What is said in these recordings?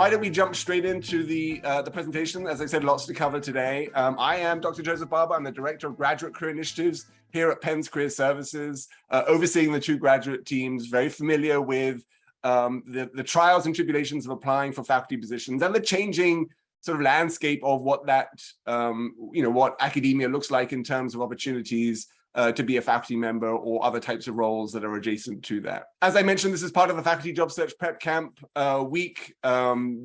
why don't we jump straight into the presentation? As I said, lots to cover today. I am Dr. Joseph Barber. I'm the Director of Graduate Career Initiatives here at Penn's Career Services, overseeing the two graduate teams, very familiar with the trials and tribulations of applying for faculty positions and the changing sort of landscape of what that, what academia looks like in terms of opportunities to be a faculty member or other types of roles that are adjacent to that. As I mentioned, this is part of the Faculty Job Search Prep Camp week.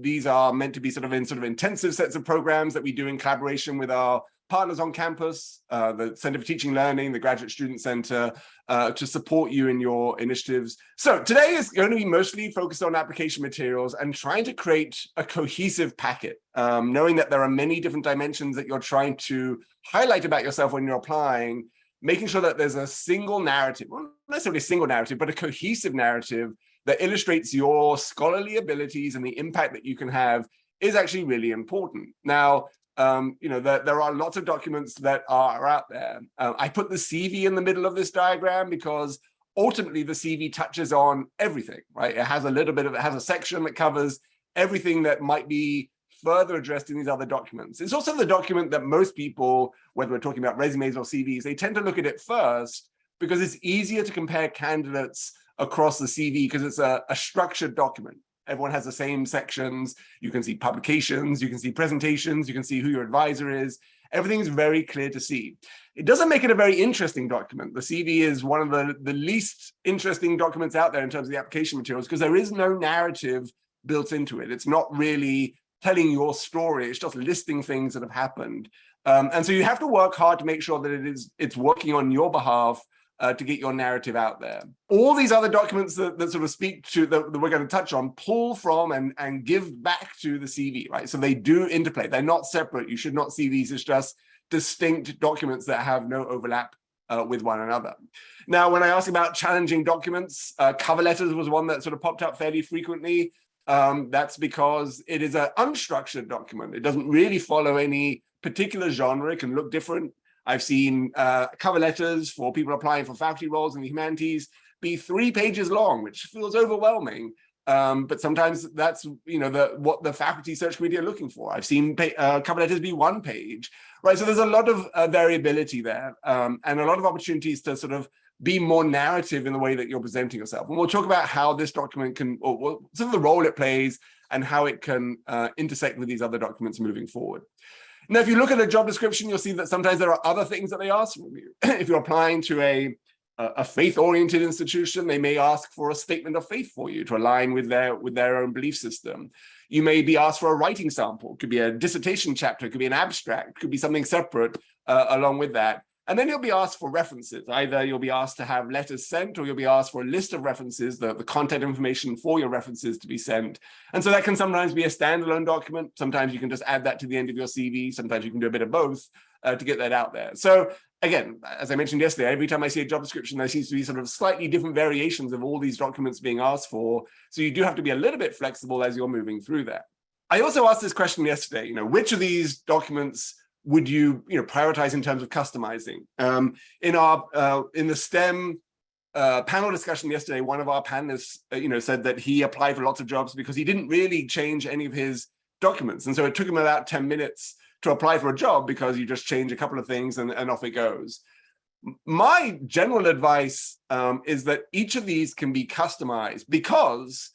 These are meant to be sort of intensive sets of programs that we do in collaboration with our partners on campus, the Center for Teaching and Learning, the Graduate Student Center, to support you in your initiatives. So today is going to be mostly focused on application materials and trying to create a cohesive packet, knowing that there are many different dimensions that you're trying to highlight about yourself when you're applying, making sure that there's a single narrative, well, not necessarily a single narrative, but a cohesive narrative that illustrates your scholarly abilities and the impact that you can have is actually really important. Now, there are lots of documents that are out there. I put the CV in the middle of this diagram because ultimately the CV touches on everything, right? It has it has a section that covers everything that might be further addressed in these other documents. It's also the document that most people, whether we're talking about resumes or CVs, they tend to look at it first because it's easier to compare candidates across the CV because it's a structured document. Everyone has the same sections. You can see publications, you can see presentations, you can see who your advisor is. Everything is very clear to see. It doesn't make it a very interesting document. The CV is one of the least interesting documents out there in terms of the application materials because there is no narrative built into it. It's not really telling your story, it's just listing things that have happened. And so you have to work hard to make sure that it's working on your behalf to get your narrative out there. All these other documents that sort of speak to, that we're going to touch on, pull from and give back to the CV, right? So they do interplay, they're not separate. You should not see these as just distinct documents that have no overlap with one another. Now, when I ask about challenging documents, cover letters was one that sort of popped up fairly frequently. That's because it is an unstructured document. It doesn't really follow any particular genre. It can look different. I've seen cover letters for people applying for faculty roles in the humanities be 3 pages long, which feels overwhelming. But sometimes that's what the faculty search committee are looking for. I've seen cover letters be 1 page, right? So there's a lot of variability there, and a lot of opportunities to sort of be more narrative in the way that you're presenting yourself. And we'll talk about how this document can, or sort of the role it plays and how it can intersect with these other documents moving forward. Now, if you look at a job description, you'll see that sometimes there are other things that they ask from you. If you're applying to a faith-oriented institution, they may ask for a statement of faith for you to align with their own belief system. You may be asked for a writing sample. It could be a dissertation chapter, it could be an abstract, it could be something separate along with that. And then you'll be asked for references. Either you'll be asked to have letters sent, or you'll be asked for a list of references, the contact information for your references to be sent. And so that can sometimes be a standalone document. Sometimes you can just add that to the end of your CV. Sometimes you can do a bit of both to get that out there. So again, as I mentioned yesterday, every time I see a job description, there seems to be sort of slightly different variations of all these documents being asked for. So you do have to be a little bit flexible as you're moving through that. I also asked this question yesterday, which of these documents would you prioritize in terms of customizing? In the STEM panel discussion yesterday, one of our panelists said that he applied for lots of jobs because he didn't really change any of his documents. And so it took him about 10 minutes to apply for a job because you just change a couple of things and off it goes. My general advice is that each of these can be customized because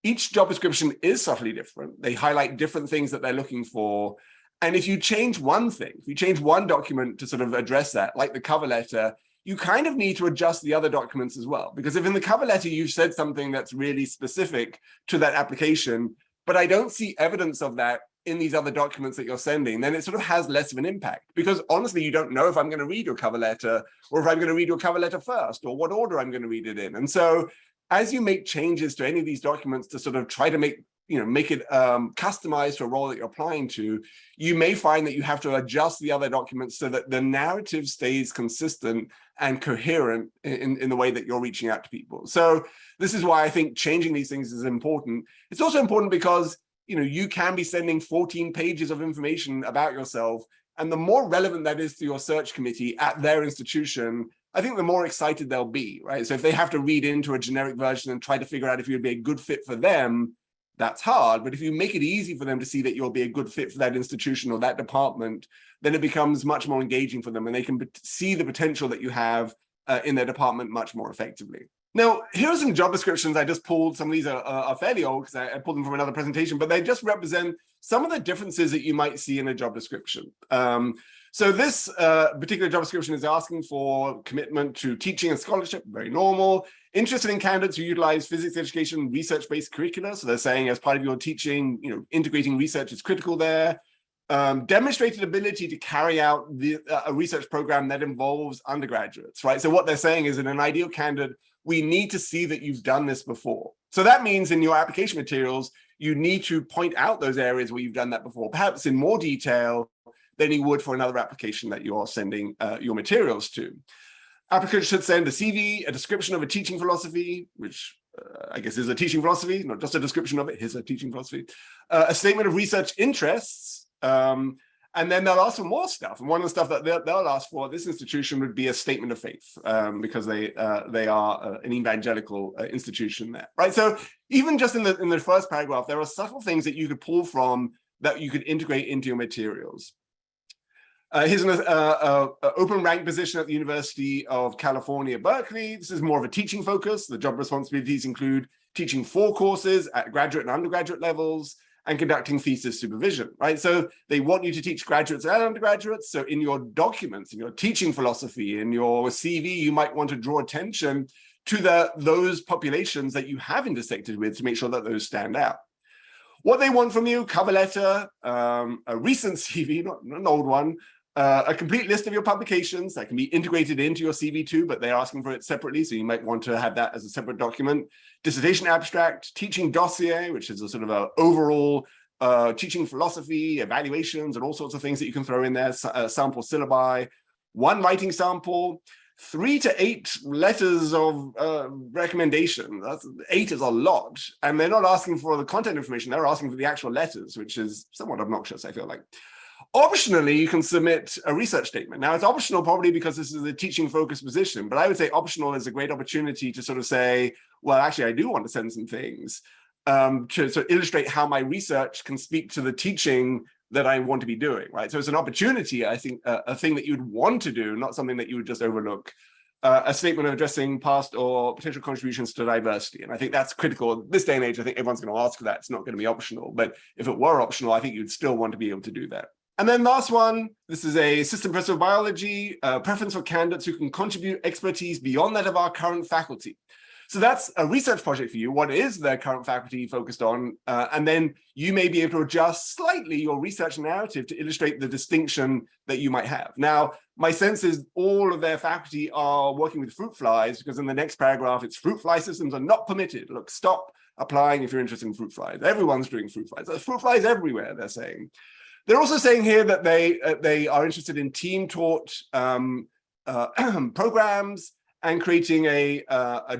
each job description is subtly different. They highlight different things that they're looking for. And if you change one thing, if you change one document to sort of address that, like the cover letter, you kind of need to adjust the other documents as well. Because if in the cover letter you've said something that's really specific to that application, but I don't see evidence of that in these other documents that you're sending, then it sort of has less of an impact. Because honestly, you don't know if I'm going to read your cover letter, or if I'm going to read your cover letter first, or what order I'm going to read it in. And so as you make changes to any of these documents to sort of try to make it customized to a role that you're applying to, you may find that you have to adjust the other documents so that the narrative stays consistent and coherent in the way that you're reaching out to people. So this is why I think changing these things is important. It's also important because you can be sending 14 pages of information about yourself, and the more relevant that is to your search committee at their institution, I think the more excited they'll be, right? So if they have to read into a generic version and try to figure out if you'd be a good fit for them, that's hard. But if you make it easy for them to see that you'll be a good fit for that institution or that department, then it becomes much more engaging for them, and they can see the potential that you have in their department much more effectively. Now, here are some job descriptions. I just pulled, some of these are fairly old because I pulled them from another presentation, but they just represent some of the differences that you might see in a job description. So this particular job description is asking for commitment to teaching and scholarship, very normal. Interested in candidates who utilize physics education, research-based curricula. So they're saying as part of your teaching, integrating research is critical there. Demonstrated ability to carry out a research program that involves undergraduates, right? So what they're saying is, in an ideal candidate, we need to see that you've done this before. So that means in your application materials, you need to point out those areas where you've done that before, perhaps in more detail than you would for another application that you're sending your materials to. Applicants should send a CV, a description of a teaching philosophy, which I guess is a teaching philosophy, not just a description of it, here's a teaching philosophy, a statement of research interests, and then they'll ask for more stuff. And one of the stuff that they'll ask for at this institution would be a statement of faith, because they are an evangelical institution there, right? So even just in the first paragraph, there are subtle things that you could pull from that you could integrate into your materials. Here's an open rank position at the University of California, Berkeley. This is more of a teaching focus. The job responsibilities include teaching 4 courses at graduate and undergraduate levels and conducting thesis supervision, right? So they want you to teach graduates and undergraduates. So in your documents, in your teaching philosophy, in your CV, you might want to draw attention to those populations that you have intersected with to make sure that those stand out. What they want from you: cover letter, a recent CV, not an old one, a complete list of your publications that can be integrated into your CV too, but they're asking for it separately, so you might want to have that as a separate document. Dissertation abstract, teaching dossier, which is a sort of a overall teaching philosophy, evaluations, and all sorts of things that you can throw in there, sample syllabi, 1 writing sample, 3 to 8 letters of recommendation. 8 is a lot, and they're not asking for the content information, they're asking for the actual letters, which is somewhat obnoxious, I feel like. Optionally, you can submit a research statement. Now, it's optional probably because this is a teaching-focused position, but I would say optional is a great opportunity to sort of say, well, actually, I do want to send some things to sort of illustrate how my research can speak to the teaching that I want to be doing, right? So it's an opportunity, I think, a thing that you'd want to do, not something that you would just overlook. A statement of addressing past or potential contributions to diversity. And I think that's critical. This day and age, I think everyone's going to ask for that. It's not going to be optional. But if it were optional, I think you'd still want to be able to do that. And then last one, this is a system professor of biology, preference for candidates who can contribute expertise beyond that of our current faculty. So that's a research project for you. What is the current faculty focused on? And then you may be able to adjust slightly your research narrative to illustrate the distinction that you might have. Now, my sense is all of their faculty are working with fruit flies, because in the next paragraph, it's fruit fly systems are not permitted. Look, stop applying if you're interested in fruit flies. Everyone's doing fruit flies. There's fruit flies everywhere, they're saying. They're also saying here that they are interested in team-taught programs and creating a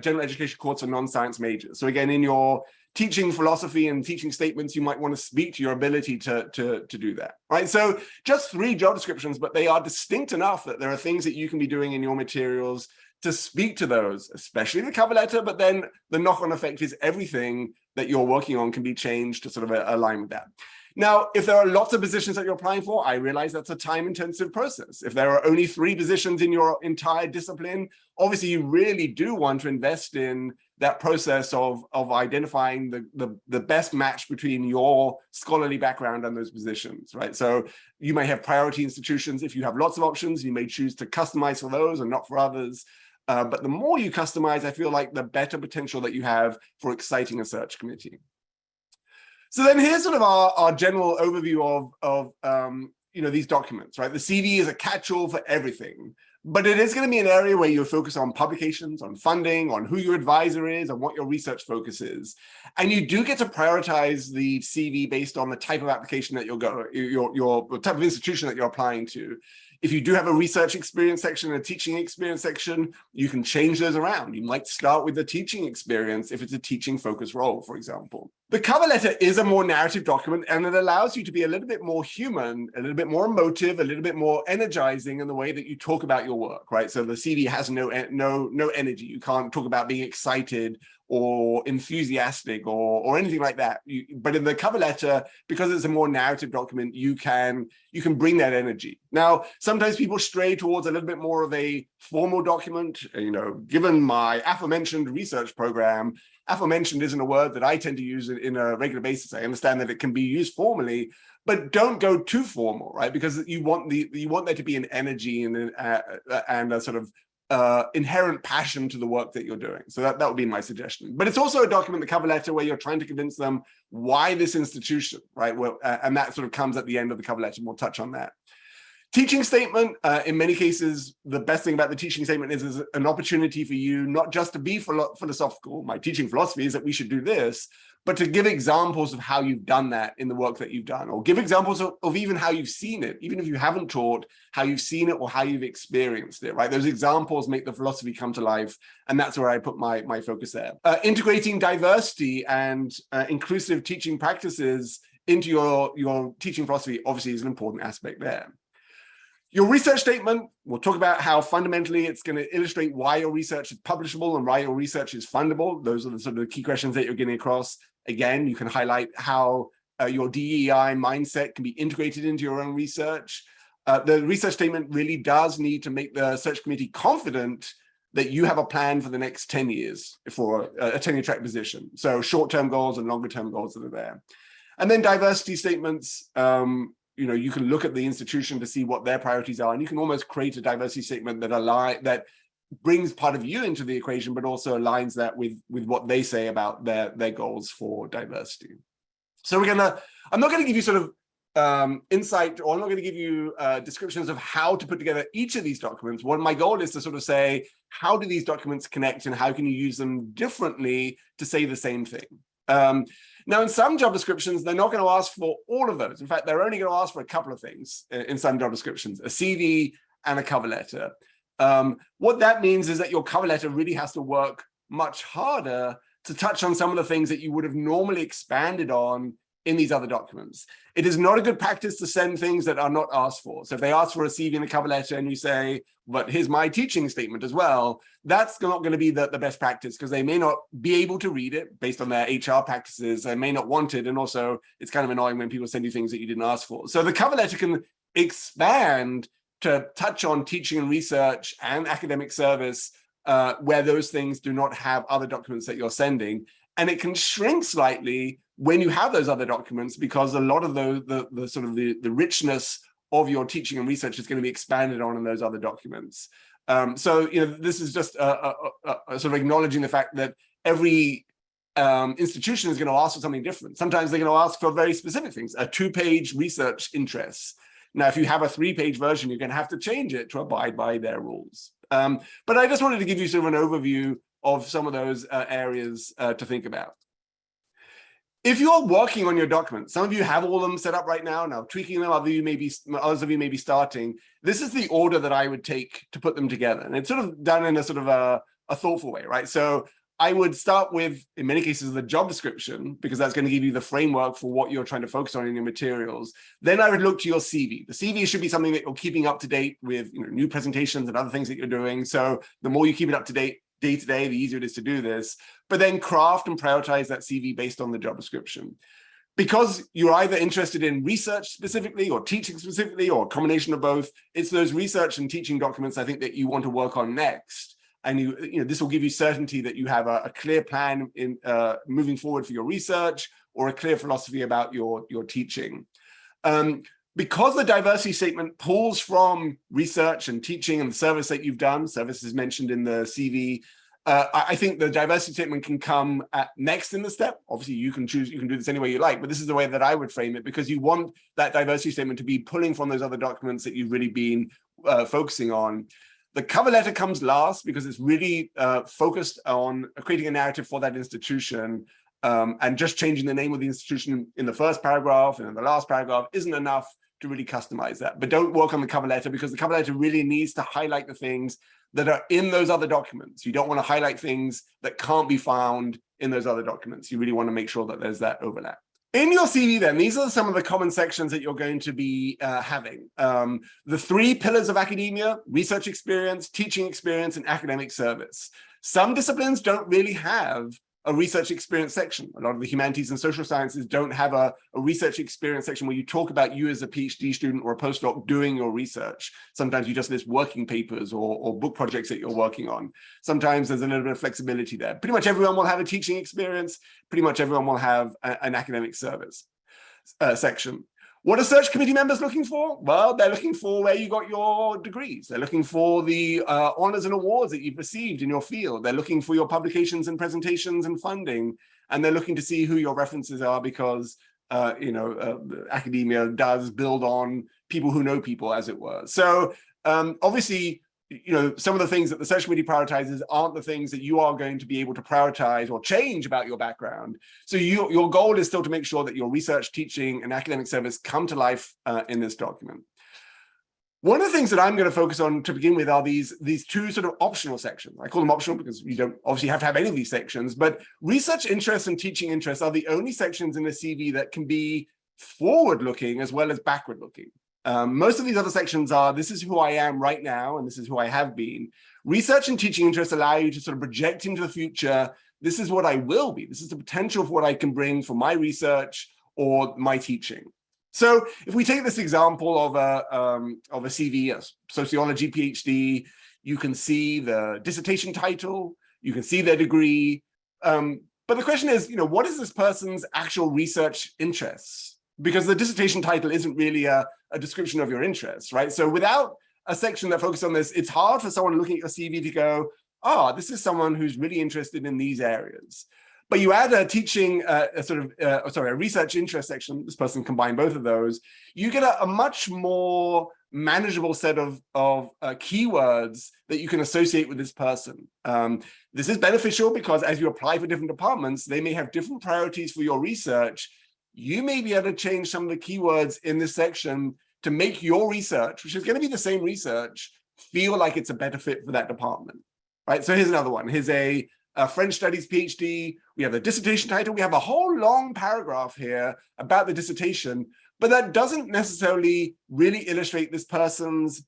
general education course for non-science majors. So again, in your teaching philosophy and teaching statements, you might want to speak to your ability to do that, right? So just 3 job descriptions, but they are distinct enough that there are things that you can be doing in your materials to speak to those, especially the cover letter, but then the knock-on effect is everything that you're working on can be changed to sort of align with that. Now, if there are lots of positions that you're applying for, I realize that's a time-intensive process. If there are only 3 positions in your entire discipline, obviously you really do want to invest in that process of identifying the best match between your scholarly background and those positions, right? So you may have priority institutions. If you have lots of options, you may choose to customize for those and not for others. But the more you customize, I feel like the better potential that you have for exciting a search committee. So then here's sort of our general overview of these documents, right? The CV is a catch-all for everything, but it is going to be an area where you focus on publications, on funding, on who your advisor is, and what your research focus is. And you do get to prioritize the CV based on the type of application that you'll go, your type of institution that you're applying to. If you do have a research experience section and a teaching experience section, you can change those around. You might start with the teaching experience if it's a teaching focused role, for example. The cover letter is a more narrative document, and it allows you to be a little bit more human, a little bit more emotive, a little bit more energizing in the way that you talk about your work, right? So the CV has no energy. You can't talk about being excited or enthusiastic or anything like that. But in the cover letter, because it's a more narrative document, you can bring that energy. Now, sometimes people stray towards a little bit more of a formal document. Given my aforementioned research program, aforementioned isn't a word that I tend to use in a regular basis. I understand that it can be used formally, but don't go too formal, right? Because you want there to be an energy and a sort of inherent passion to the work that you're doing. So that would be my suggestion. But it's also a document, the cover letter, where you're trying to convince them why this institution, right? Well, and that sort of comes at the end of the cover letter, and we'll touch on that. Teaching statement, in many cases, the best thing about the teaching statement is an opportunity for you not just to be philosophical. My teaching philosophy is that we should do this, but to give examples of how you've done that in the work that you've done, or give examples of even how you've seen it, even if you haven't taught, how you've seen it or how you've experienced it, right? Those examples make the philosophy come to life, and that's where I put my focus there. Integrating diversity and inclusive teaching practices into your teaching philosophy obviously is an important aspect there. Your research statement, we'll talk about how fundamentally it's going to illustrate why your research is publishable and why your research is fundable. Those are the sort of the key questions that you're getting across. Again, you can highlight how your DEI mindset can be integrated into your own research. The research statement really does need to make the search committee confident that you have a plan for the next 10 years for a tenure track position. So short-term goals and longer-term goals that are there. And then diversity statements, you can look at the institution to see what their priorities are, and you can almost create a diversity statement that brings part of you into the equation, but also aligns that with what they say about their goals for diversity. So I'm not going to give you sort of insight, or I'm not going to give you descriptions of how to put together each of these documents. What my goal is to sort of say, how do these documents connect, and how can you use them differently to say the same thing? Now, in some job descriptions, they're not going to ask for all of those. In fact, they're only going to ask for a couple of things in some job descriptions, a CV and a cover letter. What that means is that your cover letter really has to work much harder to touch on some of the things that you would have normally expanded on in these other documents. It is not a good practice to send things that are not asked for. So if they ask for a CV and a cover letter and you say, but here's my teaching statement as well, that's not going to be the best practice, because they may not be able to read it based on their HR practices. They may not want it. And also it's kind of annoying when people send you things that you didn't ask for. So the cover letter can expand to touch on teaching and research and academic service where those things do not have other documents that you're sending. And it can shrink slightly when you have those other documents, because a lot of the richness of your teaching and research is going to be expanded on in those other documents. So this is just a sort of acknowledging the fact that every institution is going to ask for something different. Sometimes they're going to ask for very specific things, a 2-page research interest. Now, if you have a 3-page version, you're going to have to change it to abide by their rules. But I just wanted to give you sort of an overview of some of those areas to think about. If you're working on your document, some of you have all of them set up right now tweaking them, others of you may be starting. This is the order that I would take to put them together. And it's sort of done in a sort of a thoughtful way, right? So I would start with, in many cases, the job description, because that's going to give you the framework for what you're trying to focus on in your materials. Then I would look to your CV. The CV should be something that you're keeping up to date with, new presentations and other things that you're doing. So the more you keep it up to date, day to day, the easier it is to do this. But then craft and prioritize that CV based on the job description. Because you're either interested in research specifically or teaching specifically, or a combination of both, it's those research and teaching documents I think that you want to work on next. And this will give you certainty that you have a clear plan in moving forward for your research, or a clear philosophy about your teaching. Because the diversity statement pulls from research and teaching and the service that you've done, service is mentioned in the CV, I think the diversity statement can come next in the step. Obviously, you can choose, you can do this any way you like, but this is the way that I would frame it, because you want that diversity statement to be pulling from those other documents that you've really been focusing on. The cover letter comes last, because it's really focused on creating a narrative for that institution, and just changing the name of the institution in the first paragraph and in the last paragraph isn't enough to really customize that. But don't work on the cover letter, because the cover letter really needs to highlight the things that are in those other documents. You don't want to highlight things that can't be found in those other documents. You really want to make sure that there's that overlap. In your CV, then, these are some of the common sections that you're going to be having. The 3 pillars of academia: research experience, teaching experience, and academic service. Some disciplines don't really have a research experience section. A lot of the humanities and social sciences don't have a research experience section where you talk about you as a PhD student or a postdoc doing your research. Sometimes you just list working papers or book projects that you're working on. Sometimes there's a little bit of flexibility there. Pretty much everyone will have a teaching experience. Pretty much everyone will have an academic service section. What are search committee members looking for? Well, they're looking for where you got your degrees. They're looking for the honors and awards that you've received in your field. They're looking for your publications and presentations and funding. And they're looking to see who your references are because, academia does build on people who know people, as it were. So obviously, some of the things that the search committee prioritizes aren't the things that you are going to be able to prioritize or change about your background. So your goal is still to make sure that your research, teaching, and academic service come to life in this document. One of the things that I'm going to focus on to begin with are these 2 sort of optional sections. I call them optional because you don't obviously have to have any of these sections, but research interests and teaching interests are the only sections in the CV that can be forward-looking as well as backward-looking. Most of these other sections are, this is who I am right now, and this is who I have been. Research and teaching interests allow you to sort of project into the future. This is what I will be. This is the potential for what I can bring for my research or my teaching. So if we take this example of a CV, a sociology PhD, you can see the dissertation title, you can see their degree. But the question is, what is this person's actual research interests? Because the dissertation title isn't really a description of your interests, right? So without a section that focuses on this, it's hard for someone looking at your CV to go, oh, this is someone who's really interested in these areas. But you add a teaching, a research interest section, this person combined both of those, you get a much more manageable set of keywords that you can associate with this person. This is beneficial because as you apply for different departments, they may have different priorities for your research. You may be able to change some of the keywords in this section to make your research, which is going to be the same research, feel like it's a better fit for that department, right? So here's another one. Here's a French Studies PhD. We have the dissertation title. We have a whole long paragraph here about the dissertation, but that doesn't necessarily really illustrate this person's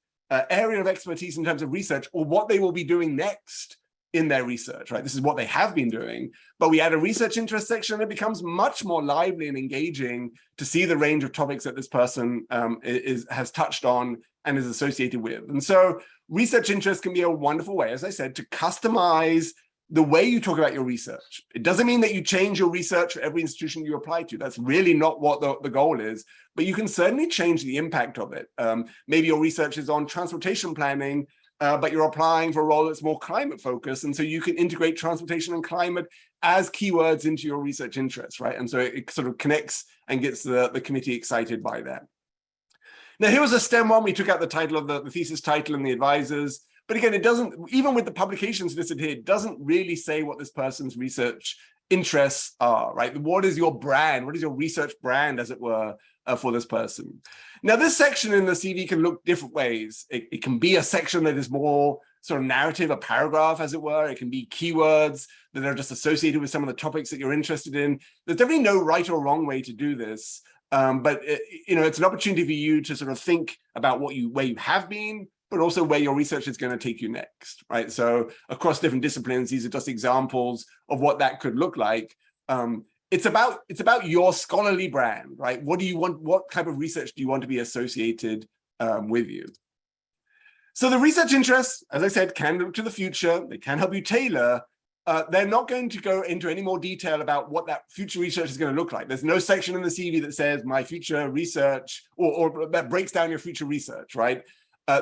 area of expertise in terms of research or what they will be doing next in their research, right? This is what they have been doing, but we add a research interest section and it becomes much more lively and engaging to see the range of topics that this person has touched on and is associated with. And so research interest can be a wonderful way, as I said, to customize the way you talk about your research. It doesn't mean that you change your research for every institution you apply to. That's really not what the goal is, but you can certainly change the impact of it. Maybe your research is on transportation planning, but you're applying for a role that's more climate focused. And so you can integrate transportation and climate as keywords into your research interests, right? And so it sort of connects and gets the committee excited by that. Now, here was a STEM one. We took out the title of the thesis title and the advisors. But again, it doesn't, even with the publications listed here, it doesn't really say what this person's research interests are, right? What is your brand? What is your research brand, as it were, for this person? Now, this section in the CV can look different ways. It can be a section that is more sort of narrative, a paragraph, as it were. It can be keywords that are just associated with some of the topics that you're interested in. There's definitely no right or wrong way to do this. But it's an opportunity for you to sort of think about where you have been, but also where your research is going to take you next, right? So across different disciplines, these are just examples of what that could look like. It's about your scholarly brand, right? What do you want? What type of research do you want to be associated with you? So the research interests, as I said, can look to the future. They can help you tailor. They're not going to go into any more detail about what that future research is going to look like. There's no section in the CV that says my future research or that breaks down your future research, right?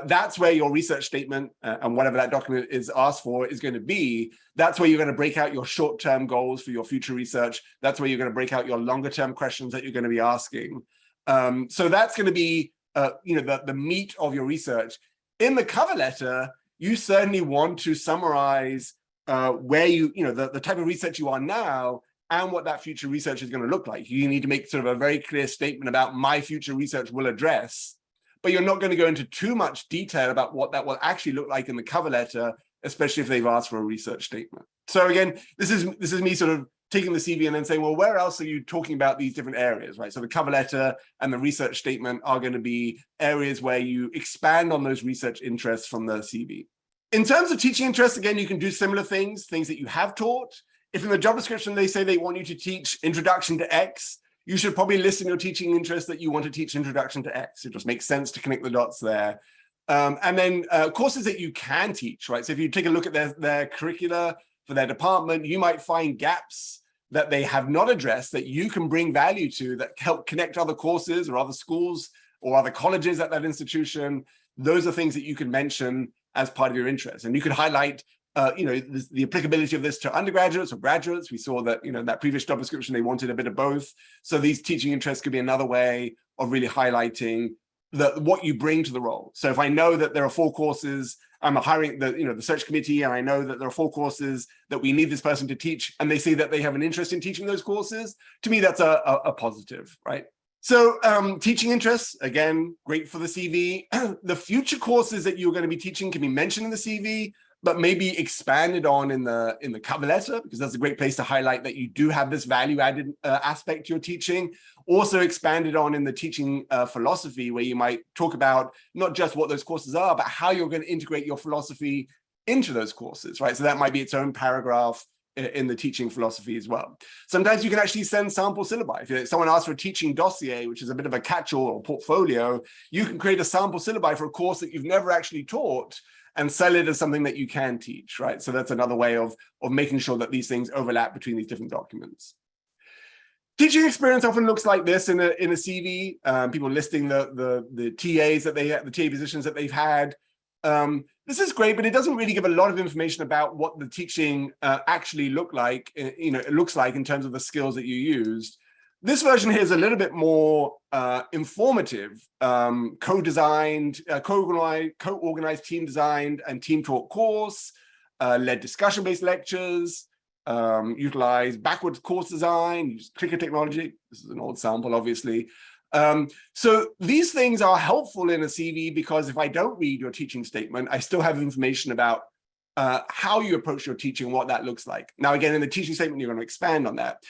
That's where your research statement and whatever that document is asked for is going to be. That's where you're going to break out your short-term goals for your future research. That's where you're going to break out your longer-term questions that you're going to be asking. So that's going to be the meat of your research. In the cover letter, you certainly want to summarize where the type of research you are now and what that future research is going to look like. You need to make sort of a very clear statement about my future research will address. but you're not going to go into too much detail about what that will actually look like in the cover letter, especially if they've asked for a research statement. So again, this is me sort of taking the CV and then saying, well, where else are you talking about these different areas, right? So the cover letter and the research statement are going to be areas where you expand on those research interests from the CV. In terms of teaching interests, again, you can do similar things that you have taught. If in the job description they say they want you to teach introduction to X, you should probably list in your teaching interest that you want to teach introduction to X. It just makes sense to connect the dots there. And then courses that you can teach, right? So if you take a look at their curricula for their department, you might find gaps that they have not addressed that you can bring value to, that help connect other courses or other schools or other colleges at that institution. Those are things that you can mention as part of your interest. And you could highlight the applicability of this to undergraduates or graduates. We saw that, in that previous job description, they wanted a bit of both. So these teaching interests could be another way of really highlighting what you bring to the role. So if I know that there are 4 courses, I'm hiring the search committee, and I know that there are 4 courses that we need this person to teach, and they say that they have an interest in teaching those courses, to me, that's a positive, right? So teaching interests, again, great for the CV. The future courses that you're going to be teaching can be mentioned in the CV, but maybe expanded on in the cover letter, because that's a great place to highlight that you do have this value-added aspect to your teaching. Also expanded on in the teaching philosophy, where you might talk about not just what those courses are, but how you're going to integrate your philosophy into those courses, right? So that might be its own paragraph in the teaching philosophy as well. Sometimes you can actually send sample syllabi. If someone asks for a teaching dossier, which is a bit of a catch-all or portfolio, you can create a sample syllabi for a course that you've never actually taught and sell it as something that you can teach, right? So that's another way of making sure that these things overlap between these different documents. Teaching experience often looks like this in a CV. People listing the TAs that they have, the TA positions that they've had. This is great, but it doesn't really give a lot of information about what the teaching actually looks like in terms of the skills that you used. This version here is a little bit more informative, co-designed, co-organized, team-designed, and team-taught course, led discussion-based lectures, utilize backwards course design, use clicker technology. This is an old sample, obviously. So these things are helpful in a CV because if I don't read your teaching statement, I still have information about how you approach your teaching, what that looks like. Now, again, in the teaching statement, you're going to expand on that.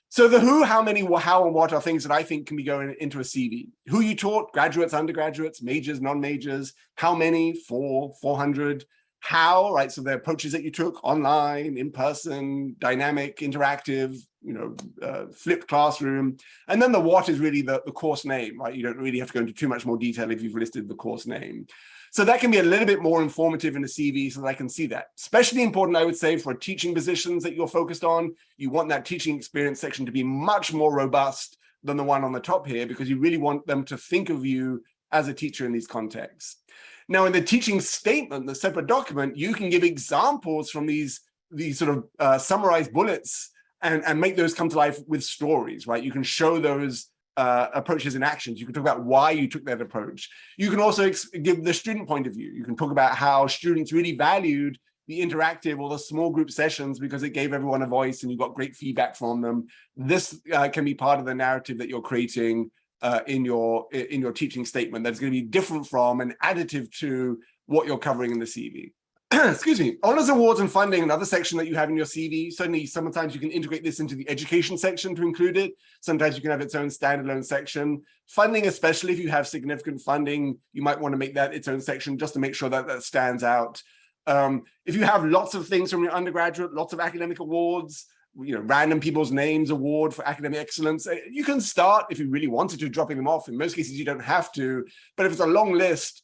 So the who, how many, how, and what are things that I think can be going into a CV. Who you taught, graduates, undergraduates, majors, non-majors, how many, 400, how, right? So the approaches that you took, online, in person, dynamic, interactive, flipped classroom. And then the what is really the course name, right? You don't really have to go into too much more detail if you've listed the course name. So that can be a little bit more informative in a CV so that I can see that. Especially important, I would say, for teaching positions that you're focused on. You want that teaching experience section to be much more robust than the one on the top here, because you really want them to think of you as a teacher in these contexts. Now, in the teaching statement, the separate document, you can give examples from these sort of summarized bullets and make those come to life with stories, right? You can show those approaches and actions. You can talk about why you took that approach. You can also give the student point of view. You can talk about how students really valued the interactive or the small group sessions because it gave everyone a voice and you got great feedback from them. This can be part of the narrative that you're creating in your teaching statement that's going to be different from and additive to what you're covering in the CV. Excuse me. Honors, awards, and funding, another section that you have in your CV. Certainly, sometimes you can integrate this into the education section to include it. Sometimes you can have its own standalone section. Funding, especially if you have significant funding, you might want to make that its own section just to make sure that that stands out. If you have lots of things from your undergraduate, lots of academic awards, random people's names award for academic excellence, you can start, if you really wanted to, dropping them off. In most cases, you don't have to. But if it's a long list,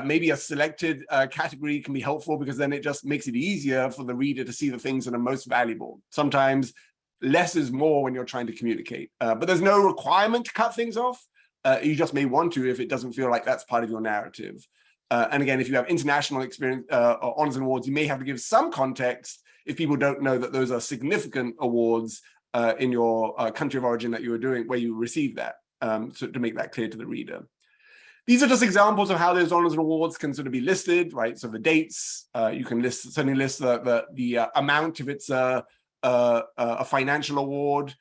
maybe a selected category can be helpful because then it just makes it easier for the reader to see the things that are most valuable. Sometimes less is more when you're trying to communicate, but there's no requirement to cut things off. You just may want to if it doesn't feel like that's part of your narrative. And again, if you have international experience or honors and awards, you may have to give some context if people don't know that those are significant awards in your country of origin that you were doing, where you received that, so to make that clear to the reader. These are just examples of how those honors and awards can sort of be listed, right? So the dates, you can certainly list the amount if it's a financial award.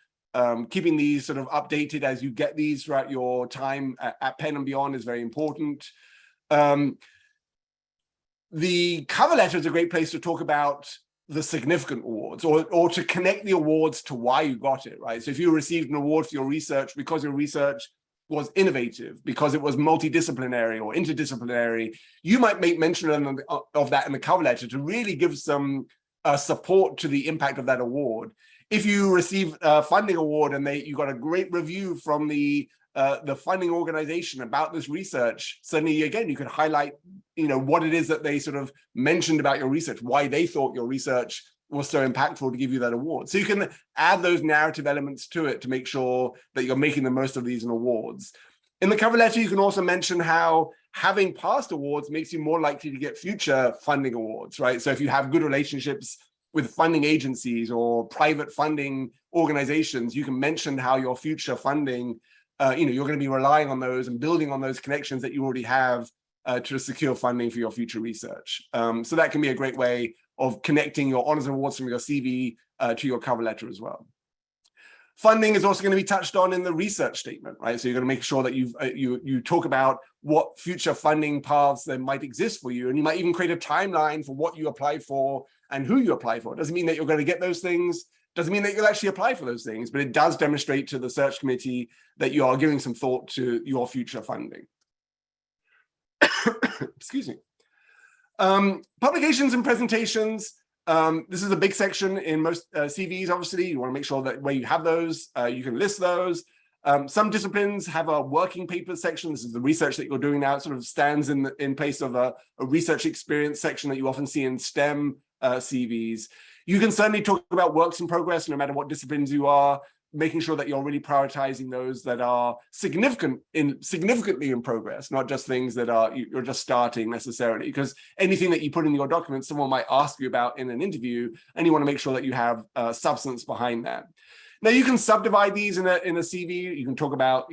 keeping these sort of updated as you get these throughout your time at Penn and beyond is very important. The cover letter is a great place to talk about the significant awards, or to connect the awards to why you got it, right? So if you received an award for your research because your research was innovative, because it was multidisciplinary or interdisciplinary, you might make mention of that in the cover letter to really give some support to the impact of that award. If you receive a funding award and you got a great review from the funding organization about this research, suddenly again you could highlight, what it is that they sort of mentioned about your research, why they thought your research was so impactful to give you that award. So you can add those narrative elements to it to make sure that you're making the most of these awards. In the cover letter, you can also mention how having past awards makes you more likely to get future funding awards, right? So if you have good relationships with funding agencies or private funding organizations, you can mention how your future funding, you're going to be relying on those and building on those connections that you already have to secure funding for your future research. So that can be a great way of connecting your honors and awards from your CV to your cover letter as well. Funding is also going to be touched on in the research statement, right? So you're going to make sure that you talk about what future funding paths there might exist for you, and you might even create a timeline for what you apply for and who you apply for. It doesn't mean that you're going to get those things, doesn't mean that you'll actually apply for those things, but it does demonstrate to the search committee that you are giving some thought to your future funding. Excuse me. Publications and presentations. This is a big section in most CVs, obviously. You want to make sure that where you have those, you can list those. Some disciplines have a working paper section. This is the research that you're doing now. It sort of stands in place of a research experience section that you often see in STEM CVs. You can certainly talk about works in progress, no matter what disciplines you are, making sure that you're really prioritizing those that are significantly in progress, not just things that you're just starting necessarily, because anything that you put in your document, someone might ask you about in an interview, and you want to make sure that you have substance behind that. Now, you can subdivide these in a CV. You can talk about,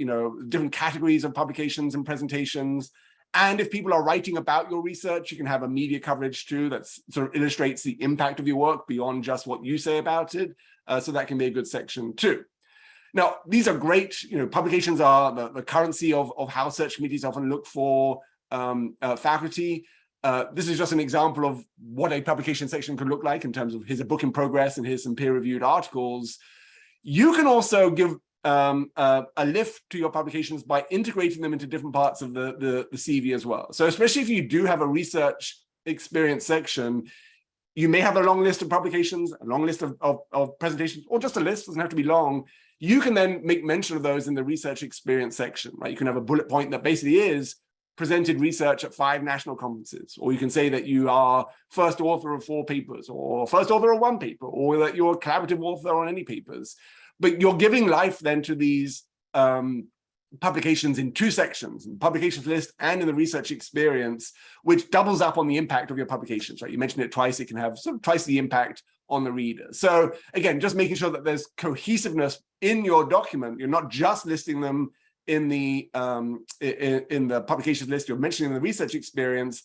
different categories of publications and presentations. And if people are writing about your research, you can have a media coverage too that sort of illustrates the impact of your work beyond just what you say about it. So that can be a good section too. Now, these are great, publications are the currency of how search committees often look for faculty. This is just an example of what a publication section could look like in terms of here's a book in progress and here's some peer-reviewed articles. You can also give a lift to your publications by integrating them into different parts of the CV as well. So especially if you do have a research experience section, you may have a long list of publications, a long list of presentations, or just a list, doesn't have to be long. You can then make mention of those in the research experience section, right? You can have a bullet point that basically is presented research at 5 national conferences, or you can say that you are first author of 4 papers, or first author of 1 paper, or that you're a collaborative author on any papers. But you're giving life then to these publications in 2 sections, in the publications list and in the research experience, which doubles up on the impact of your publications, right? You mentioned it twice, it can have sort of twice the impact on the reader. So again, just making sure that there's cohesiveness in your document. You're not just listing them in the publications list, you're mentioning the research experience,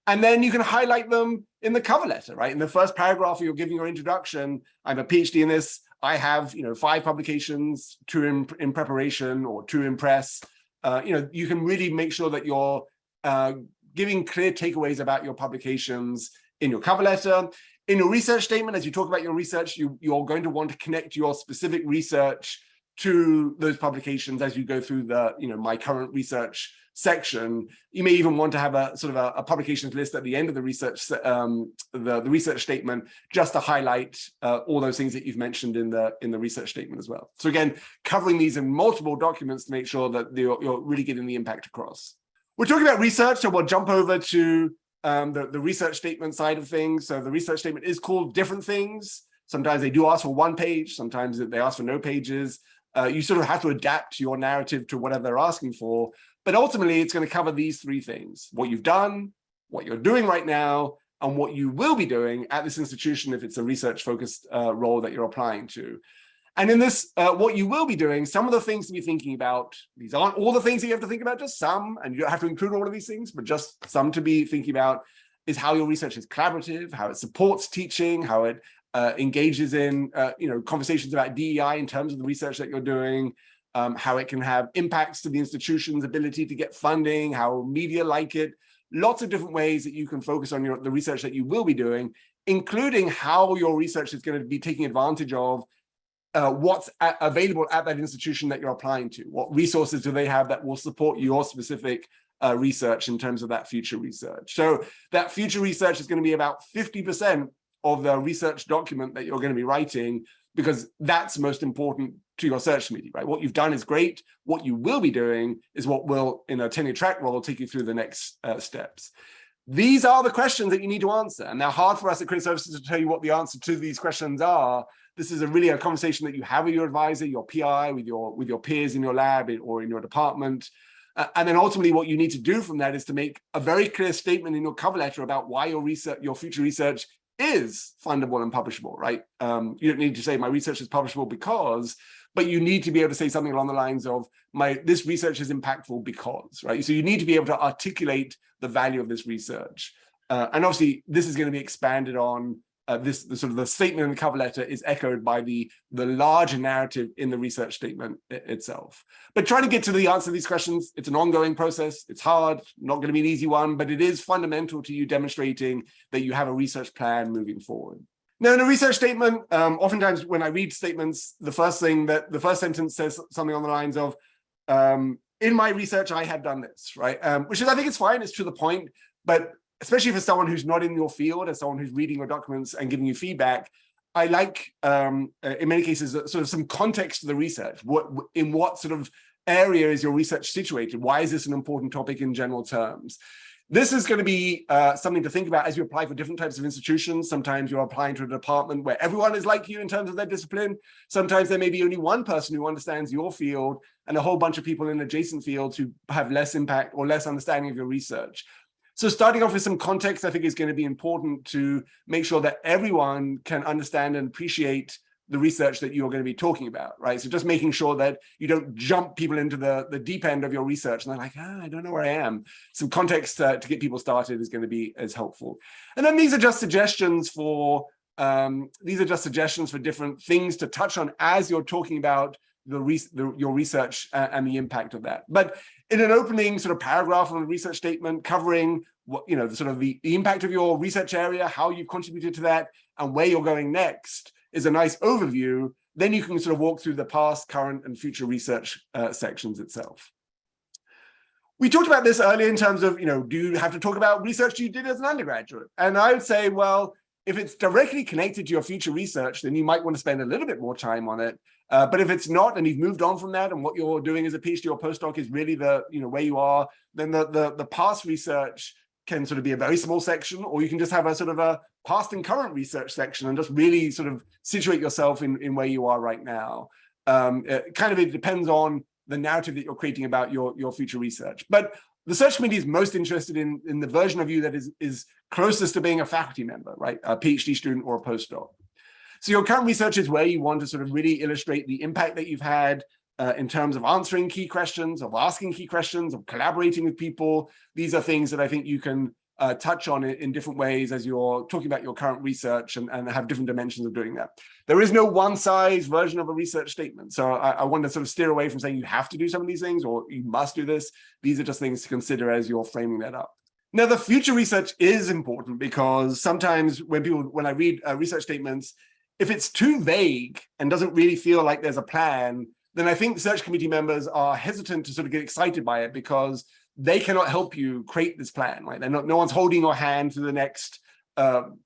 and then you can highlight them in the cover letter, right? In the first paragraph, you're giving your introduction. I'm a PhD in this. I have, 5 publications, 2 in preparation or 2 in press. You can really make sure that you're giving clear takeaways about your publications in your cover letter. In your research statement, as you talk about your research, you're going to want to connect your specific research to those publications as you go through the, my current research section. You may even want to have a sort of a publications list at the end of the research, the research statement, just to highlight all those things that you've mentioned in the research statement as well. So again, covering these in multiple documents to make sure that you're really getting the impact across. We're talking about research, so we'll jump over to the research statement side of things. So the research statement is called different things. Sometimes they do ask for 1 page, sometimes they ask for no pages. You sort of have to adapt your narrative to whatever they're asking for. But ultimately, it's going to cover these 3 things: what you've done, what you're doing right now, and what you will be doing at this institution if it's a research-focused role that you're applying to. And in this, what you will be doing, some of the things to be thinking about, these aren't all the things that you have to think about, just some, and you don't have to include all of these things, but just some to be thinking about, is how your research is collaborative, how it supports teaching, how it engages in conversations about DEI in terms of the research that you're doing, how it can have impacts to the institution's ability to get funding, how media like it, lots of different ways that you can focus on the research that you will be doing, including how your research is going to be taking advantage of what's available at that institution that you're applying to. What resources do they have that will support your specific research in terms of that future research? So that future research is going to be about 50% of the research document that you're going to be writing, because that's most important to your search committee, right? What you've done is great. What you will be doing is what will, in a tenure track role, take you through the next steps. These are the questions that you need to answer. And they're hard for us at Career Services to tell you what the answer to these questions are. This is really a conversation that you have with your advisor, your PI, with your peers in your lab or in your department. And then ultimately what you need to do from that is to make a very clear statement in your cover letter about why your future research is fundable and publishable, right? You don't need to say my research is publishable because, but you need to be able to say something along the lines of this research is impactful because, right? So you need to be able to articulate the value of this research. And obviously this is going to be expanded on. The statement in the cover letter is echoed by the larger narrative in the research statement itself. But trying to get to the answer to these questions, it's an ongoing process. It's hard, not going to be an easy one, but it is fundamental to you demonstrating that you have a research plan moving forward. Now, in a research statement, oftentimes when I read statements, the first sentence says something on the lines of, in my research, I have done this, right? Which is, I think it's fine, it's to the point, but especially for someone who's not in your field, as someone who's reading your documents and giving you feedback, I like, in many cases, sort of some context to the research. In what sort of area is your research situated? Why is this an important topic in general terms? This is going to be something to think about as you apply for different types of institutions. Sometimes you're applying to a department where everyone is like you in terms of their discipline. Sometimes there may be only one person who understands your field and a whole bunch of people in adjacent fields who have less impact or less understanding of your research. So starting off with some context, I think, is going to be important to make sure that everyone can understand and appreciate the research that you're going to be talking about, right? So just making sure that you don't jump people into the deep end of your research and they're like, I don't know where I am. Some context to get people started is going to be as helpful. And then these are just suggestions for different things to touch on as you're talking about your research and the impact of that. But in an opening sort of paragraph on a research statement covering what, the impact of your research area, how you've contributed to that, and where you're going next is a nice overview. Then you can sort of walk through the past, current, and future research sections itself. We talked about this earlier in terms of, do you have to talk about research you did as an undergraduate? And I would say, well, if it's directly connected to your future research, then you might want to spend a little bit more time on it. But if it's not, and you've moved on from that, and what you're doing as a PhD or postdoc is really where you are, then the past research can sort of be a very small section, or you can just have a sort of a past and current research section and just really sort of situate yourself in where you are right now. It depends on the narrative that you're creating about your future research. But the search committee is most interested in the version of you that is closest to being a faculty member, right? A PhD student or a postdoc. So your current research is where you want to sort of really illustrate the impact that you've had in terms of answering key questions, of asking key questions, of collaborating with people. These are things that I think you can touch on in different ways as you're talking about your current research and have different dimensions of doing that. There is no one-size version of a research statement. So I want to sort of steer away from saying you have to do some of these things or you must do this. These are just things to consider as you're framing that up. Now, the future research is important because sometimes when I read research statements, if it's too vague and doesn't really feel like there's a plan, then I think search committee members are hesitant to sort of get excited by it because they cannot help you create this plan, right? No one's holding your hand through the next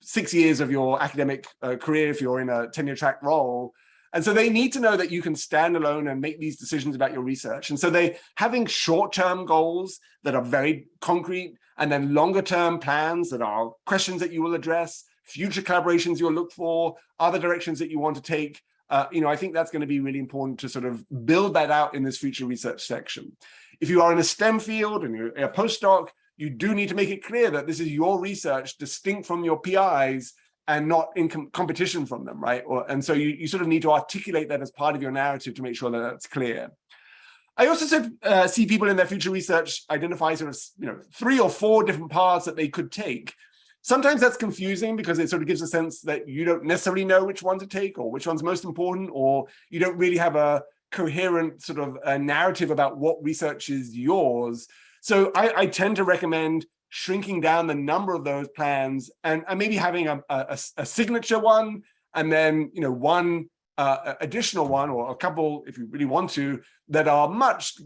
6 years of your academic career if you're in a tenure track role. And so they need to know that you can stand alone and make these decisions about your research. And so having short-term goals that are very concrete, and then longer-term plans that are questions that you will address, future collaborations you'll look for, other directions that you want to take. I think that's going to be really important to sort of build that out in this future research section. If you are in a STEM field and you're a postdoc, you do need to make it clear that this is your research distinct from your PIs and not in competition from them, right? And so you sort of need to articulate that as part of your narrative to make sure that that's clear. I also see people in their future research identify sort of 3 or 4 different paths that they could take. Sometimes that's confusing because it sort of gives a sense that you don't necessarily know which one to take or which one's most important, or you don't really have a coherent sort of a narrative about what research is yours. So I tend to recommend shrinking down the number of those plans and maybe having a signature one, and then one additional one or a couple, if you really want to, that are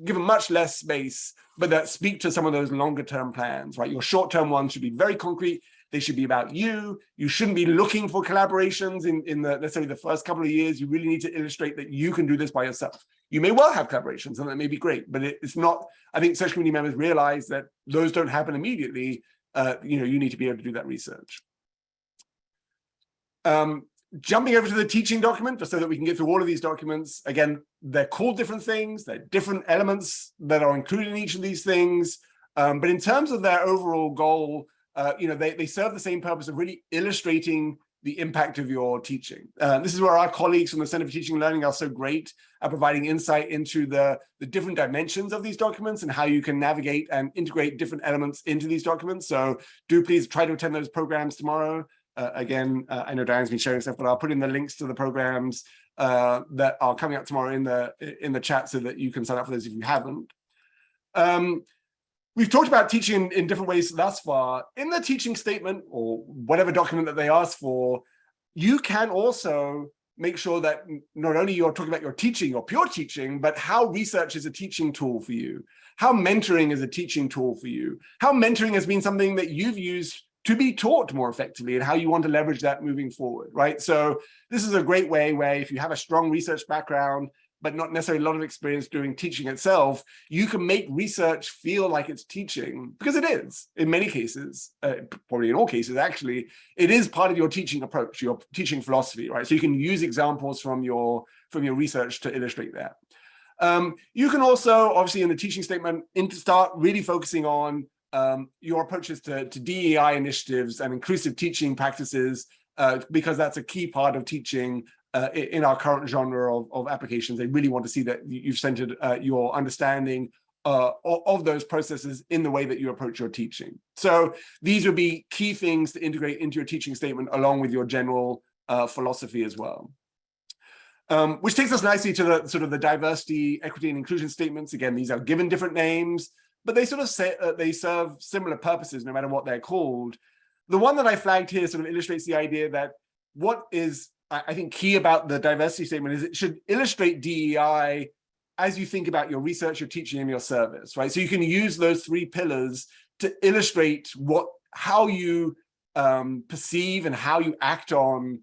given much less space, but that speak to some of those longer term plans, right? Your short term ones should be very concrete. They should be about you. You shouldn't be looking for collaborations in necessarily the first couple of years. You really need to illustrate that you can do this by yourself. You may well have collaborations, and that may be great, but it's not. I think search community members realize that those don't happen immediately. You need to be able to do that research. Jumping over to the teaching document, just so that we can get through all of these documents. Again, they're called different things. They're different elements that are included in each of these things. But in terms of their overall goal, they serve the same purpose of really illustrating the impact of your teaching. This is where our colleagues from the Center for Teaching and Learning are so great at providing insight into the different dimensions of these documents and how you can navigate and integrate different elements into these documents. So do please try to attend those programs tomorrow. Again, I know Diane's been sharing stuff, but I'll put in the links to the programs that are coming up tomorrow in the chat so that you can sign up for those if you haven't. We've talked about teaching in different ways thus far. In the teaching statement or whatever document that they ask for, you can also make sure that not only you're talking about your teaching or pure teaching, but how research is a teaching tool for you, how mentoring is a teaching tool for you, how mentoring has been something that you've used to be taught more effectively, and how you want to leverage that moving forward, right? So this is a great way where if you have a strong research background, but not necessarily a lot of experience doing teaching itself, you can make research feel like it's teaching, because it is in many cases, probably in all cases actually, it is part of your teaching approach, your teaching philosophy, right? So you can use examples from your research to illustrate that. You can also, obviously in the teaching statement, start really focusing on your approaches to DEI initiatives and inclusive teaching practices, because that's a key part of teaching in our current genre of applications. They really want to see that you've centered your understanding of those processes in the way that you approach your teaching. So these would be key things to integrate into your teaching statement along with your general philosophy as well. Which takes us nicely to the sort of the diversity, equity, and inclusion statements. Again, these are given different names, but they sort of say they serve similar purposes no matter what they're called. The one that I flagged here sort of illustrates the idea that what is, I think, key about the diversity statement is it should illustrate DEI as you think about your research, your teaching, and your service, right? So you can use those three pillars to illustrate how you perceive and how you act on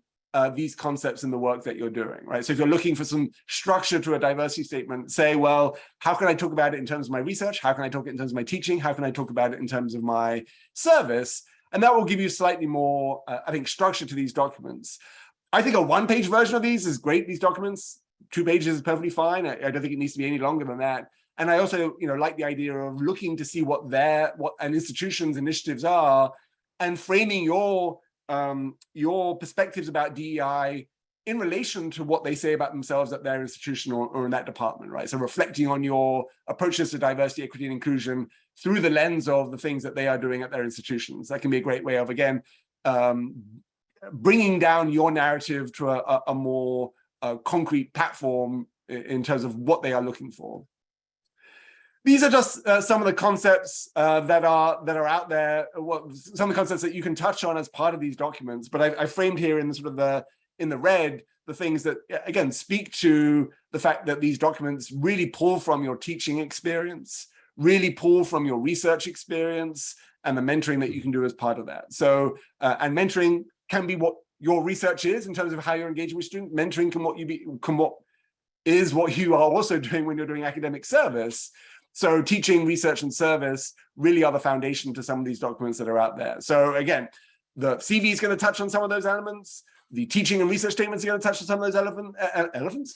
these concepts in the work that you're doing, right? So if you're looking for some structure to a diversity statement, say, well, how can I talk about it in terms of my research? How can I talk it in terms of my teaching? How can I talk about it in terms of my service? And that will give you slightly more, I think, structure to these documents. I think a one-page version of these is great, these documents. 2 pages is perfectly fine. I don't think it needs to be any longer than that. And I also, like the idea of looking to see what an institution's initiatives are and framing your perspectives about DEI in relation to what they say about themselves at their institution or in that department, right? So reflecting on your approaches to diversity, equity, and inclusion through the lens of the things that they are doing at their institutions. That can be a great way of, again, bringing down your narrative to a more concrete platform in terms of what they are looking for. These are just some of the concepts that are out there. Some of the concepts that you can touch on as part of these documents. But I framed here in the red the things that again speak to the fact that these documents really pull from your teaching experience, really pull from your research experience, and the mentoring that you can do as part of that. So and mentoring can be what your research is in terms of how you're engaging with students. Mentoring is what you are also doing when you're doing academic service. So teaching, research, and service really are the foundation to some of these documents that are out there. So again, the CV is going to touch on some of those elements. The teaching and research statements are going to touch on some of those elements,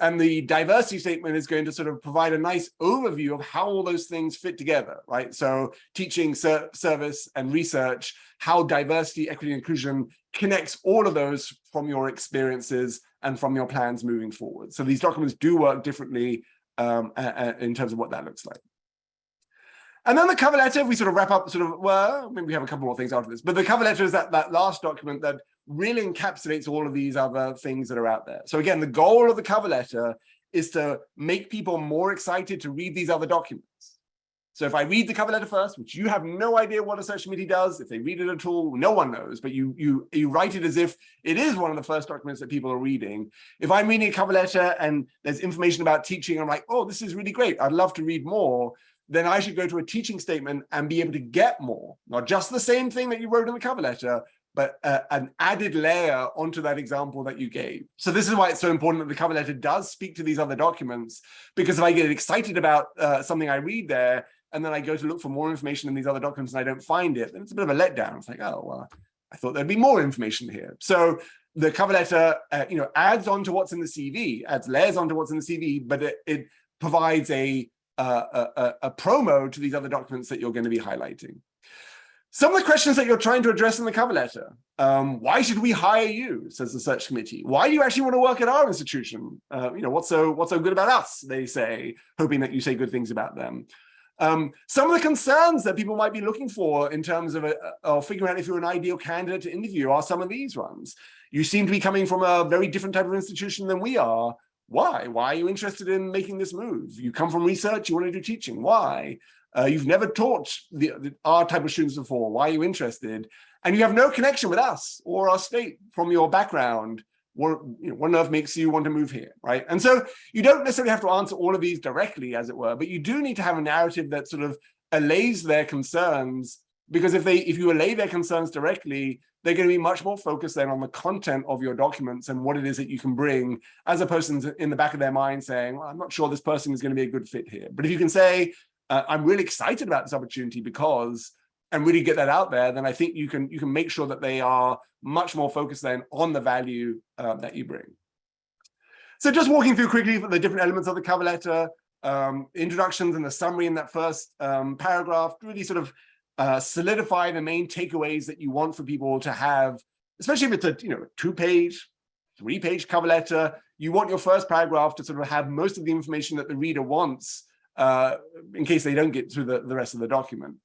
and the diversity statement is going to sort of provide a nice overview of how all those things fit together, right? So teaching, service, and research, how diversity, equity, and inclusion connects all of those from your experiences and from your plans moving forward. So these documents do work differently in terms of what that looks like. And then the cover letter, we sort of wrap up well, maybe we have a couple more things after this, but the cover letter is that last document that really encapsulates all of these other things that are out there. So again, the goal of the cover letter is to make people more excited to read these other documents. So if I read the cover letter first, which you have no idea what a search committee does, if they read it at all, no one knows, but you write it as if it is one of the first documents that people are reading. If I'm reading a cover letter and there's information about teaching, I'm like, oh, this is really great, I'd love to read more, then I should go to a teaching statement and be able to get more, not just the same thing that you wrote in the cover letter, but an added layer onto that example that you gave. So this is why it's so important that the cover letter does speak to these other documents, because if I get excited about something I read there, and then I go to look for more information in these other documents and I don't find it, then it's a bit of a letdown. It's like, oh, well, I thought there'd be more information here. So the cover letter, adds on to what's in the CV, adds layers onto what's in the CV, but it provides a promo to these other documents that you're going to be highlighting. Some of the questions that you're trying to address in the cover letter. Why should we hire you, says the search committee? Why do you actually want to work at our institution? What's so good about us, they say, hoping that you say good things about them. Some of the concerns that people might be looking for in terms of figuring out if you're an ideal candidate to interview are some of these ones. You seem to be coming from a very different type of institution than we are. Why? Why are you interested in making this move? You come from research, you want to do teaching. Why? You've never taught our type of students before. Why are you interested? And you have no connection with us or our state from your background. What on earth makes you want to move here, right? And so you don't necessarily have to answer all of these directly, as it were, but you do need to have a narrative that sort of allays their concerns, because if you allay their concerns directly, they're going to be much more focused then on the content of your documents and what it is that you can bring, as opposed to in the back of their mind saying, well, I'm not sure this person is going to be a good fit here. But if you can say, I'm really excited about this opportunity because, and really get that out there, then I think you can make sure that they are much more focused then on the value that you bring. So just walking through quickly the different elements of the cover letter, introductions and the summary in that first paragraph, really sort of solidify the main takeaways that you want for people to have, especially if it's a 2-page, 3-page cover letter. You want your first paragraph to sort of have most of the information that the reader wants in case they don't get through the rest of the document.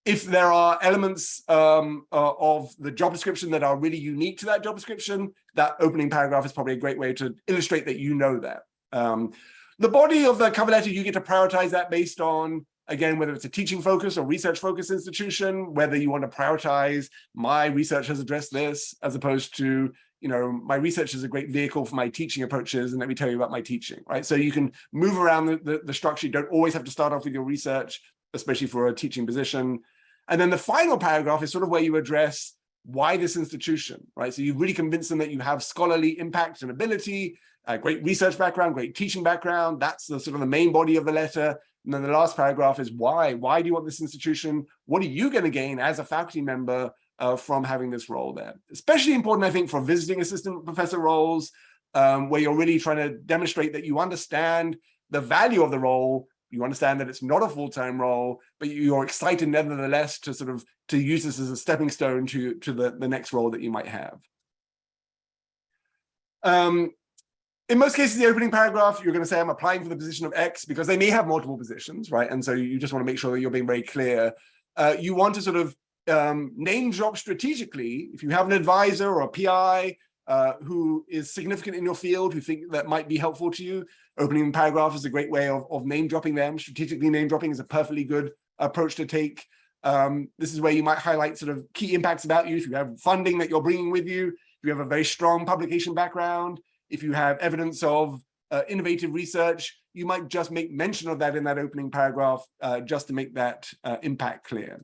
If there are elements of the job description that are really unique to that job description, that opening paragraph is probably a great way to illustrate that you know that. The body of the cover letter, you get to prioritize that based on, again, whether it's a teaching focus or research focused institution, whether you want to prioritize my research has addressed this, as opposed to, my research is a great vehicle for my teaching approaches, and let me tell you about my teaching, right? So you can move around the structure. You don't always have to start off with your research, especially for a teaching position. And then the final paragraph is sort of where you address why this institution, right? So you really convince them that you have scholarly impact and ability, a great research background, great teaching background. That's the sort of the main body of the letter. And then the last paragraph is why. Why do you want this institution? What are you going to gain as a faculty member from having this role there? Especially important, I think, for visiting assistant professor roles, where you're really trying to demonstrate that you understand the value of the role. You understand that it's not a full-time role, but you're excited nevertheless to use this as a stepping stone to the next role that you might have. In most cases, the opening paragraph, you're going to say, I'm applying for the position of X, because they may have multiple positions, right? And so you just want to make sure that you're being very clear. You want to sort of name drop strategically. If you have an advisor or a PI who is significant in your field, who think that might be helpful to you, opening paragraph is a great way of name dropping them. Strategically name dropping is a perfectly good approach to take. This is where you might highlight sort of key impacts about you. If you have funding that you're bringing with you, if you have a very strong publication background, if you have evidence of innovative research, you might just make mention of that in that opening paragraph just to make that impact clear.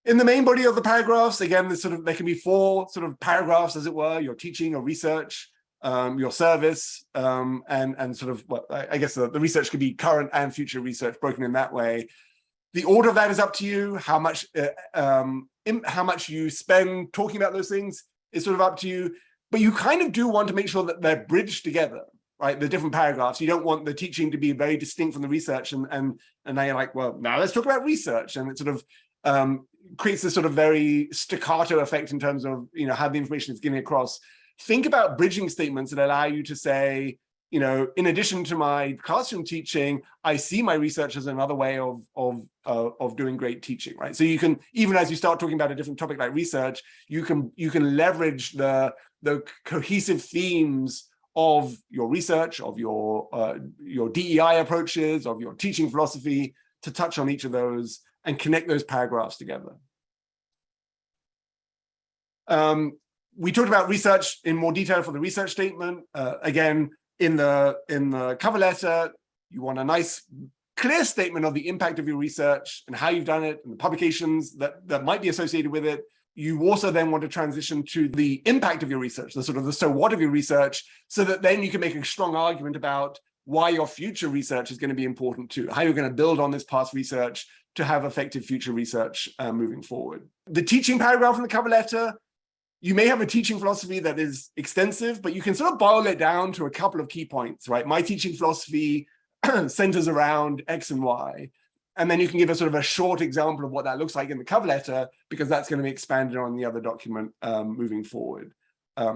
In the main body of the paragraphs, again, there can be 4 sort of paragraphs, as it were: your teaching, your research, your service, and sort of, well, I guess the research could be current and future research, broken in that way. The order of that is up to you. How much you spend talking about those things is sort of up to you. But you kind of do want to make sure that they're bridged together, right? The different paragraphs. You don't want the teaching to be very distinct from the research, and now you're like, well, now let's talk about research, and it sort of creates this sort of very staccato effect in terms of how the information is getting across. Think about bridging statements that allow you to say, in addition to my classroom teaching, I see my research as another way of doing great teaching, right? So you can, even as you start talking about a different topic like research, you can leverage the cohesive themes of your research, of your DEI approaches, of your teaching philosophy, to touch on each of those and connect those paragraphs together. We talked about research in more detail for the research statement. Again, in the cover letter, you want a nice, clear statement of the impact of your research and how you've done it and the publications that might be associated with it. You also then want to transition to the impact of your research, the sort of the so what of your research, so that then you can make a strong argument about why your future research is going to be important too, how you're going to build on this past research to have effective future research moving forward. The teaching paragraph in the cover letter, you may have a teaching philosophy that is extensive, but you can sort of boil it down to a couple of key points, right? My teaching philosophy centers around X and Y. And then you can give a sort of a short example of what that looks like in the cover letter, because that's going to be expanded on the other document moving forward.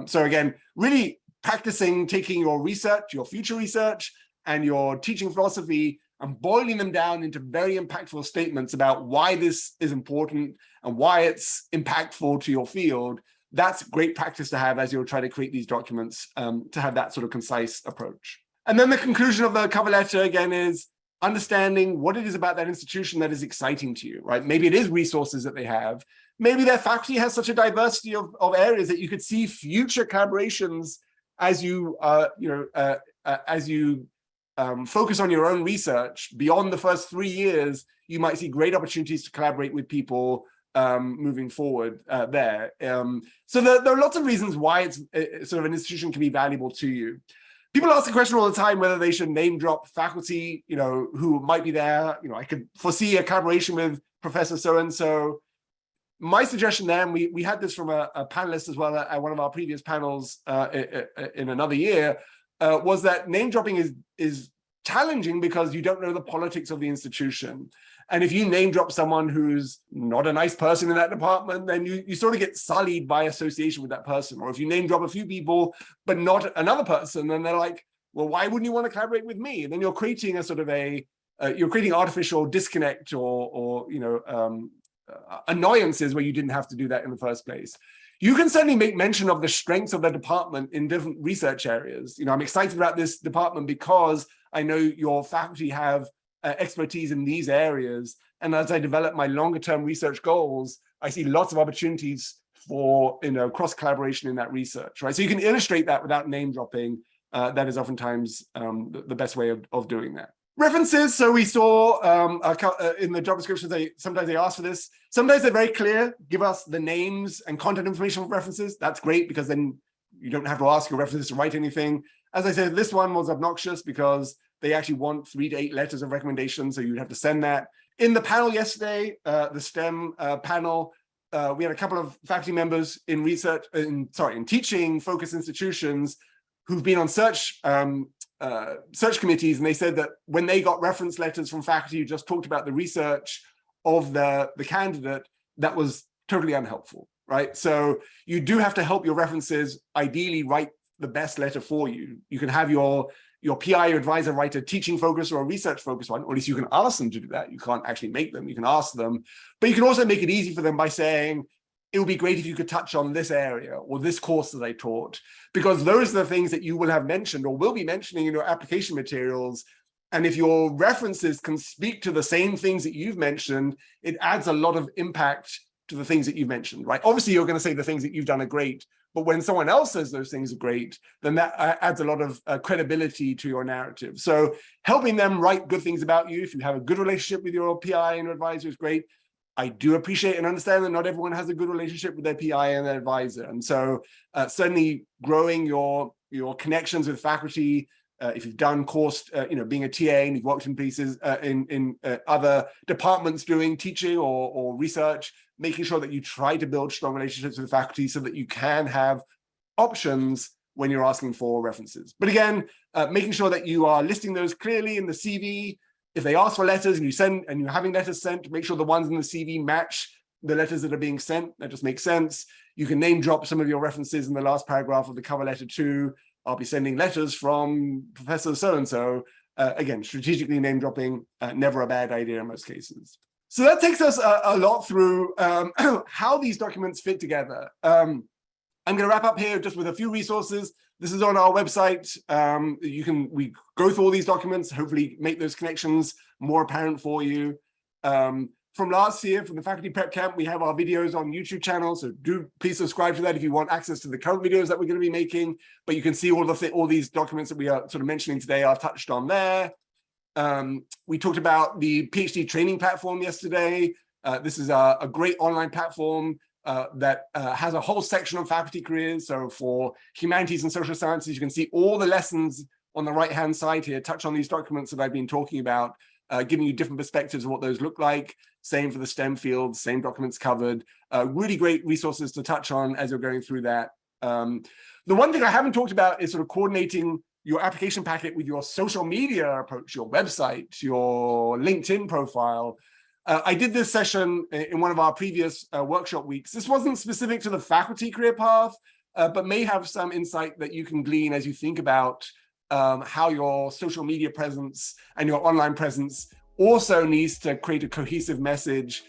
So again, really practicing taking your research, your future research, and your teaching philosophy and boiling them down into very impactful statements about why this is important and why it's impactful to your field. That's great practice to have as you'll try to create these documents, to have that sort of concise approach. And then the conclusion of the cover letter, again, is understanding what it is about that institution that is exciting to you, right? Maybe it is resources that they have. Maybe their faculty has such a diversity of areas that you could see future collaborations as you, focus on your own research. Beyond the first 3 years, you might see great opportunities to collaborate with people moving forward there. So there are lots of reasons why it's sort of an institution can be valuable to you. People ask the question all the time whether they should name drop faculty, who might be there. I could foresee a collaboration with Professor so-and-so. My suggestion then, we had this from a panelist as well at one of our previous panels in another year, was that name dropping is challenging because you don't know the politics of the institution. And if you name drop someone who's not a nice person in that department, then you sort of get sullied by association with that person. Or if you name drop a few people, but not another person, then they're like, well, why wouldn't you want to collaborate with me? And then you're creating a sort of you're creating artificial disconnect or annoyances where you didn't have to do that in the first place. You can certainly make mention of the strengths of the department in different research areas. I'm excited about this department because I know your faculty have expertise in these areas. And as I develop my longer term research goals, I see lots of opportunities for cross collaboration in that research, right? So you can illustrate that without name dropping. That is oftentimes the best way of doing that. References, so we saw in the job descriptions, sometimes they ask for this. Sometimes they're very clear, give us the names and content information of references. That's great because then you don't have to ask your references to write anything. As I said, this one was obnoxious because they actually want 3 to 8 letters of recommendation, so you'd have to send that. In the panel yesterday, the STEM panel, we had a couple of faculty members in in teaching focused institutions who've been on search committees, and they said that when they got reference letters from faculty who just talked about the research of the candidate, that was totally unhelpful, right? So you do have to help your references ideally write the best letter for you. You can have your PI or advisor write a teaching focus or a research focus one, or at least you can ask them to do that. You can't actually make them, you can ask them, but you can also make it easy for them by saying, it would be great if you could touch on this area or this course that I taught, because those are the things that you will have mentioned or will be mentioning in your application materials. And if your references can speak to the same things that you've mentioned, it adds a lot of impact to the things that you've mentioned, right? Obviously, you're going to say the things that you've done are great, but when someone else says those things are great, then that adds a lot of credibility to your narrative. So helping them write good things about you, if you have a good relationship with your PI and your advisor, is great. I do appreciate and understand that not everyone has a good relationship with their PI and their advisor. And so certainly growing your connections with faculty, if you've done course, being a TA and you've worked in pieces in other departments doing teaching or research, making sure that you try to build strong relationships with faculty so that you can have options when you're asking for references. But again, making sure that you are listing those clearly in the CV. If they ask for letters and you're having letters sent, make sure the ones in the CV match the letters that are being sent. That just makes sense. You can name drop some of your references in the last paragraph of the cover letter too. I'll be sending letters from Professor so-and-so. Again, strategically name dropping, never a bad idea in most cases. So that takes us a lot through how these documents fit together. I'm going to wrap up here just with a few resources. This is on our website. We go through all these documents, hopefully make those connections more apparent for you. From last year, from the Faculty Prep Camp, we have our videos on YouTube channel, so do please subscribe to that if you want access to the current videos that we're going to be making. But you can see all these documents that we are sort of mentioning today are touched on there. We talked about the PhD training platform yesterday. This is a great online platform that has a whole section on faculty careers. So for humanities and social sciences, you can see all the lessons on the right-hand side here, touch on these documents that I've been talking about, giving you different perspectives of what those look like. Same for the STEM fields, same documents covered. Really great resources to touch on as you're going through that. The one thing I haven't talked about is sort of coordinating your application packet with your social media approach, your website, your LinkedIn profile. I did this session in one of our previous workshop weeks. This wasn't specific to the faculty career path, but may have some insight that you can glean as you think about how your social media presence and your online presence also needs to create a cohesive message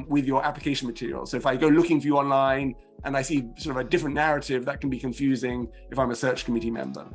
with your application material. So if I go looking for you online and I see sort of a different narrative, that can be confusing if I'm a search committee member.